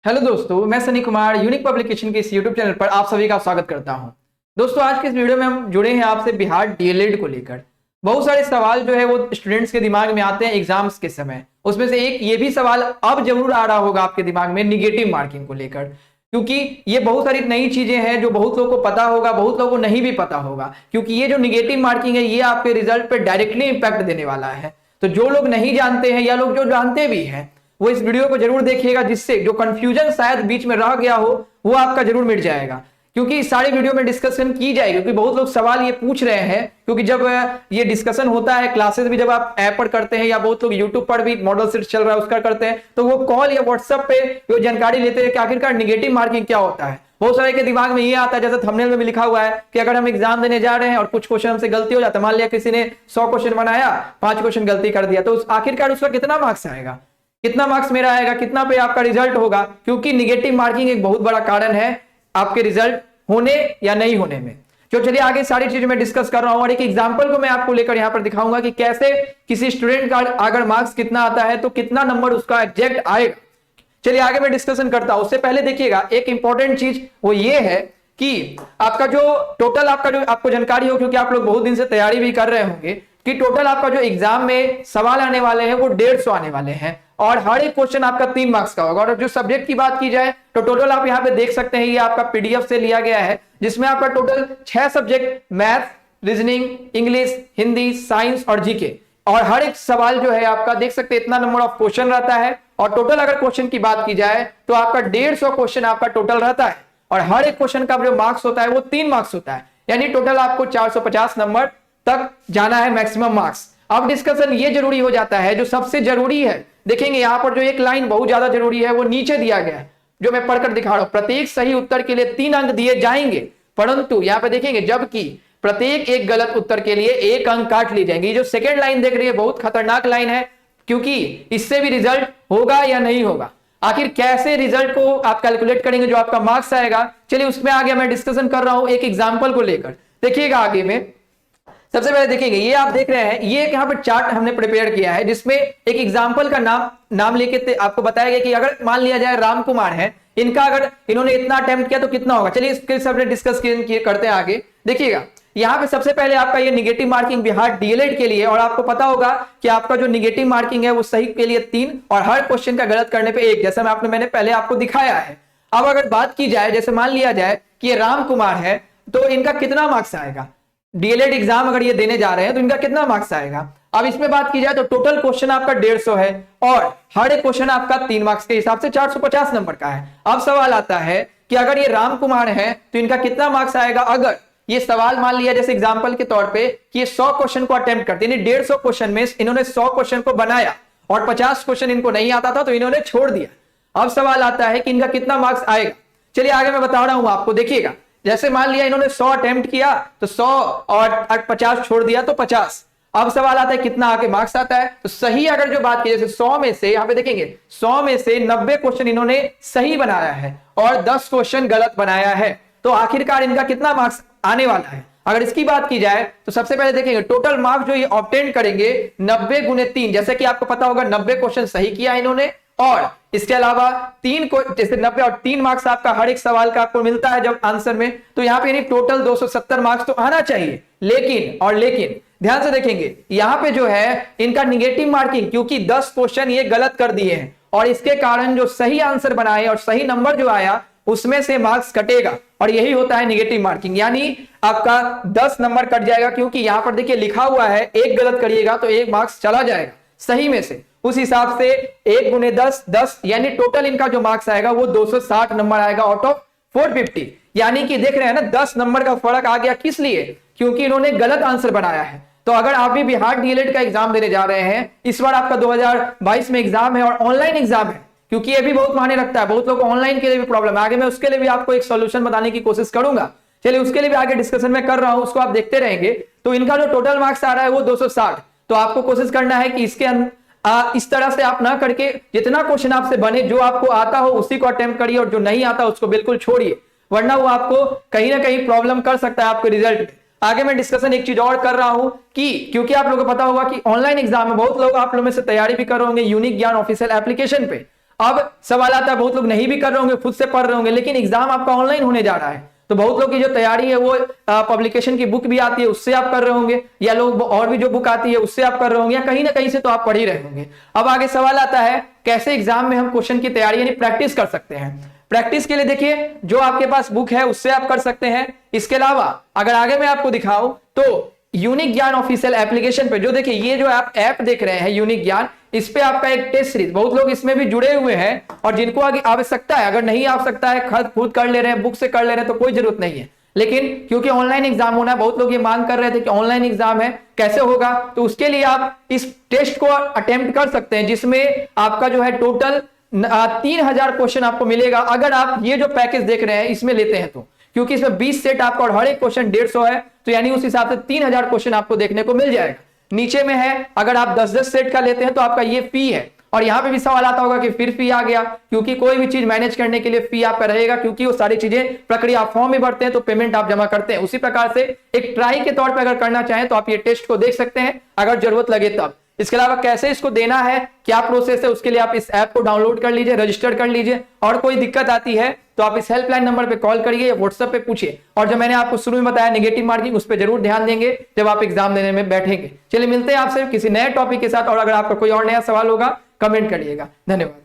Hello दोस्तों, मैं Sunny Kumar unique publication के इस यूट्यूब चैनल पर आप सभी का स्वागत करता हूं। दोस्तों, आज के इस वीडियो में हम जुड़े हैं आपसे बिहार डीएलएड को लेकर। बहुत सारे सवाल जो है वो स्टूडेंट्स के दिमाग में आते हैं एग्जाम्स के समय। उसमें से एक ये भी सवाल अब जरूर आ रहा होगा आपके दिमाग में निगेटिव मार्किंग को लेकर, क्योंकि ये बहुत सारी नई चीजें हैं जो बहुत लोगों को पता होगा, बहुत लोगों को नहीं भी पता होगा। क्योंकि ये जो निगेटिव मार्किंग है ये आपके रिजल्ट पर डायरेक्टली इंपैक्ट देने वाला है। तो जो लोग नहीं जानते हैं या लोग जो जानते भी हैं वो इस वीडियो को जरूर देखिएगा, जिससे जो कंफ्यूजन शायद बीच में रह गया हो वो आपका जरूर मिट जाएगा। क्योंकि इस सारे वीडियो में डिस्कशन की जाएगी, क्योंकि बहुत लोग सवाल ये पूछ रहे हैं। क्योंकि जब ये डिस्कशन होता है क्लासेस भी, जब आप ऐप पर करते हैं या बहुत लोग यूट्यूब पर भी मॉडल सेट चल रहा है उसका करते हैं, तो वो कॉल या व्हाट्सएप पे वो जानकारी लेते हैं कि आखिरकार निगेटिव मार्किंग क्या होता है। बहुत सारे के दिमाग में ये आता है, जैसे थंबनेल में भी लिखा हुआ है कि अगर हम एग्जाम देने जा रहे हैं और कुछ क्वेश्चन हमसे गलती हो जाता है, मान लिया किसी ने 100 क्वेश्चन बनाया, 5 क्वेश्चन गलती कर दिया, तो आखिरकार उसका कितना मार्क्स आएगा, कितना मार्क्स मेरा आएगा, कितना पे आपका रिजल्ट होगा। क्योंकि निगेटिव मार्किंग एक बहुत बड़ा कारण है आपके रिजल्ट होने या नहीं होने में। जो चलिए आगे सारी चीजें मैं डिस्कस कर रहा हूं और एक एग्जांपल को मैं आपको लेकर यहां पर दिखाऊंगा कि कैसे किसी स्टूडेंट का अगर मार्क्स कितना आता है तो कितना नंबर उसका एग्जैक्ट आएगा। चलिए आगे मैं डिस्कशन करता हूं। उससे पहले देखिएगा एक इंपॉर्टेंट चीज वो ये है कि आपका जो टोटल आपका जो आपको जानकारी हो, क्योंकि आप लोग बहुत दिन से तैयारी भी कर रहे होंगे, कि टोटल आपका जो एग्जाम में सवाल आने वाले हैं वो 150 आने वाले हैं और हर एक क्वेश्चन आपका 3 मार्क्स का होगा। और जो सब्जेक्ट की बात की जाए तो टोटल आप यहाँ पे देख सकते हैं, ये आपका पीडीएफ से लिया गया है, जिसमें आपका total 6 subject math, reasoning, English, Hindi, science और जीके, और हर एक सवाल जो है आपका देख सकते हैं इतना नंबर ऑफ क्वेश्चन रहता है। और टोटल अगर क्वेश्चन की बात की जाए तो आपका 150 क्वेश्चन आपका टोटल रहता है और हर एक क्वेश्चन का जो मार्क्स होता है वो 3 मार्क्स होता है, यानी टोटल आपको 450 नंबर तक जाना है मैक्सिमम मार्क्स। अब डिस्कशन ये जरूरी हो जाता है, जो सबसे जरूरी है, देखेंगे यहां पर जो एक लाइन बहुत ज्यादा जरूरी है वो नीचे दिया गया है, जो मैं पढ़कर दिखा रहा हूं। प्रत्येक सही उत्तर के लिए 3 अंक दिए जाएंगे, परंतु यहां पे देखेंगे जबकि प्रत्येक एक गलत उत्तर के लिए 1 अंक काट ली जाएंगी। जो सेकेंड लाइन देख रही है बहुत खतरनाक लाइन है, क्योंकि इससे भी रिजल्ट होगा या नहीं होगा। आखिर कैसे रिजल्ट को आप कैलकुलेट करेंगे, जो आपका मार्क्स आएगा। चलिए उसमें आगे मैं डिस्कशन कर रहा हूं एक एग्जांपल को लेकर। देखिएगा आगे में सबसे पहले देखेंगे, ये आप देख रहे हैं, ये एक यहाँ पर चार्ट हमने प्रिपेयर किया है, जिसमें एक एग्जांपल का नाम लेके आपको बताया गया कि अगर मान लिया जाए राम कुमार है, इनका अगर इन्होंने इतना अटेम्प्ट किया तो कितना होगा। चलिए इसके सबने डिस्कस करते हैं आगे। देखिएगा यहाँ पे सबसे पहले आपका ये निगेटिव मार्किंग बिहार डीएलएड के लिए, और आपको पता होगा कि आपका जो निगेटिव मार्किंग है वो सही के लिए 3 और हर क्वेश्चन का गलत करने पे 1, जैसा मैंने पहले आपको दिखाया है। अब अगर बात की जाए, जैसे मान लिया जाए कि ये राम कुमार है, तो इनका कितना मार्क्स आएगा, डीएलएड एग्जाम अगर ये देने जा रहे हैं तो इनका कितना मार्क्स आएगा। अब इसमें बात की जाए तो टोटल क्वेश्चन आपका 150 है और हर एक क्वेश्चन आपका 3 मार्क्स के हिसाब से 450 नंबर का है। अब सवाल आता है कि अगर ये राम कुमार है तो इनका कितना मार्क्स आएगा। अगर ये सवाल मान लिया जैसे एग्जांपल के तौर पे कि ये 100 क्वेश्चन को अटेम्प्ट करते, यानी 150 क्वेश्चन में इन्होंने 100 क्वेश्चन को बनाया और 50 क्वेश्चन इनको नहीं आता था तो इन्होंने छोड़ दिया। अब सवाल आता है कि इनका कितना मार्क्स आएगा। चलिए आगे मैं बता रहा हूं आपको। देखिएगा जैसे मान लिया इन्होंने 100 अटेम्प्ट किया तो 100 और 50 छोड़ दिया तो 50। अब सवाल आता है कितना आके मार्क्स आता है। तो सही अगर जो बात की, जैसे 100 में से यहां पे देखेंगे 100 में से 90 क्वेश्चन इन्होंने सही बनाया है और 10 क्वेश्चन गलत बनाया है, तो आखिरकार इनका कितना मार्क्स आने वाला है। अगर इसकी बात की जाए तो सबसे पहले देखेंगे टोटल मार्क्स जो ये ऑब्टेन करेंगे 90 गुने 3, जैसे कि आपको पता होगा 90 क्वेश्चन सही किया इन्होंने, और इसके अलावा 3 को जैसे 90 और 3 मार्क्स आपका हर एक सवाल का आपको मिलता है जब आंसर में, तो यहां पे टोटल 270 मार्क्स तो आना चाहिए। लेकिन ध्यान से देखेंगे यहां पे जो है इनका निगेटिव मार्किंग, क्योंकि 10 क्वेश्चन ये गलत कर दिए हैं और इसके कारण जो सही आंसर बनाए और सही नंबर जो आया उसमें से मार्क्स कटेगा, और यही होता है निगेटिव मार्किंग, यानी आपका 10 नंबर कट जाएगा। क्योंकि यहां पर देखिए लिखा हुआ है 1 गलत करिएगा तो 1 मार्क्स चला जाएगा सही में से। उस हिसाब से 1 गुने 10 10, यानी टोटल इनका जो मार्क्स आएगा वो 260 नंबर आएगा आउट ऑफ 450। यानी कि देख रहे हैं ना 10 नंबर का फर्क आ गया, किस लिए, क्योंकि इन्होंने गलत आंसर बनाया है। तो अगर आप भी बिहार डीएलएड का एग्जाम देने जा रहे हैं, इस बार आपका 2022 में एग्जाम है और ऑनलाइन एग्जाम है, क्योंकि ये भी बहुत मायने रखता है, बहुत लोग ऑनलाइन के लिए भी प्रॉब्लम है। आगे मैं उसके लिए भी आपको एक सॉल्यूशन बताने की कोशिश करूंगा। चलिए उसके लिए भी आगे डिस्कशन में कर रहा हूं, उसको आप देखते रहेंगे। तो इनका जो टोटल मार्क्स आ रहा है वो 260। तो आपको कोशिश करना है कि इसके इस तरह से आप ना करके जितना क्वेश्चन आपसे बने, जो आपको आता हो उसी को अटेम्प्ट करिए और जो नहीं आता उसको बिल्कुल छोड़िए, वरना वो आपको कहीं ना कहीं प्रॉब्लम कर सकता है आपके रिजल्ट में। आगे मैं डिस्कशन एक चीज और कर रहा हूं कि क्योंकि आप लोगों को पता होगा कि ऑनलाइन एग्जाम में बहुत लोग आप लोगों में से तैयारी भी कर रहे होंगे यूनिक ज्ञान ऑफिशियल एप्लीकेशन पे। अब सवाल आता है, बहुत लोग नहीं भी कर रहे होंगे, खुद से पढ़ रहे होंगे, लेकिन एग्जाम आपका ऑनलाइन होने जा रहा है, तो बहुत लोग की जो तैयारी है वो पब्लिकेशन की बुक भी आती है उससे आप कर रहे होंगे, या लोग और भी जो बुक आती है उससे आप कर रहे होंगे, या कहीं ना कहीं से तो आप पढ़ ही रहे होंगे। अब आगे सवाल आता है कैसे एग्जाम में हम क्वेश्चन की तैयारी यानी प्रैक्टिस कर सकते हैं। प्रैक्टिस के लिए देखिए जो आपके पास बुक है उससे आप कर सकते हैं। इसके अलावा अगर आगे मैं आपको दिखाऊं तो यूनिक ज्ञान ऑफिशियल एप्लीकेशन पे जो देखिए ये जो आप ऐप देख रहे हैं यूनिक ज्ञान, इस पे आपका एक टेस्ट सीरीज, बहुत लोग इसमें भी जुड़े हुए हैं और जिनको आगे आवश्यकता है, अगर नहीं आवश्यकता है खुद कर ले रहे हैं, बुक से कर ले रहे हैं तो कोई जरूरत नहीं है, लेकिन क्योंकि ऑनलाइन एग्जाम होना है, बहुत लोग ये मांग कर रहे थे कि ऑनलाइन एग्जाम है कैसे होगा, तो उसके लिए आप इस टेस्ट को अटेम्प्ट कर सकते हैं जिसमें आपका जो है टोटल 3000 क्वेश्चन आपको मिलेगा अगर आप ये जो पैकेज देख रहे हैं इसमें लेते हैं तो, क्योंकि इसमें 20 सेट आपका और हर एक क्वेश्चन 150 है, तो यानी उस हिसाब से 3000 क्वेश्चन आपको देखने को मिल जाएगा। नीचे में है अगर आप 10-10 सेट का लेते हैं तो आपका ये फी है, और यहां पे भी सवाल आता होगा कि फिर फी आ गया, क्योंकि कोई भी चीज मैनेज करने के लिए फी आपका रहेगा, क्योंकि वो सारी चीजें प्रक्रिया फॉर्म में भरते हैं तो पेमेंट आप जमा करते हैं। उसी प्रकार से एक ट्राई के तौर पर अगर करना चाहें तो आप ये टेस्ट को देख सकते हैं अगर जरूरत लगे तब। इसके अलावा कैसे इसको देना है, क्या प्रोसेस है, उसके लिए आप इस ऐप को डाउनलोड कर लीजिए, रजिस्टर कर लीजिए, और कोई दिक्कत आती है तो आप इस हेल्पलाइन नंबर पे कॉल करिए या व्हाट्सएप पे पूछिए। और जो मैंने आपको शुरू में बताया नेगेटिव मार्किंग, उस पर जरूर ध्यान देंगे जब आप एग्जाम देने में बैठेंगे। चलिए मिलते हैं आपसे किसी नए टॉपिक के साथ, और अगर आपका कोई और नया सवाल होगा कमेंट करिएगा। धन्यवाद।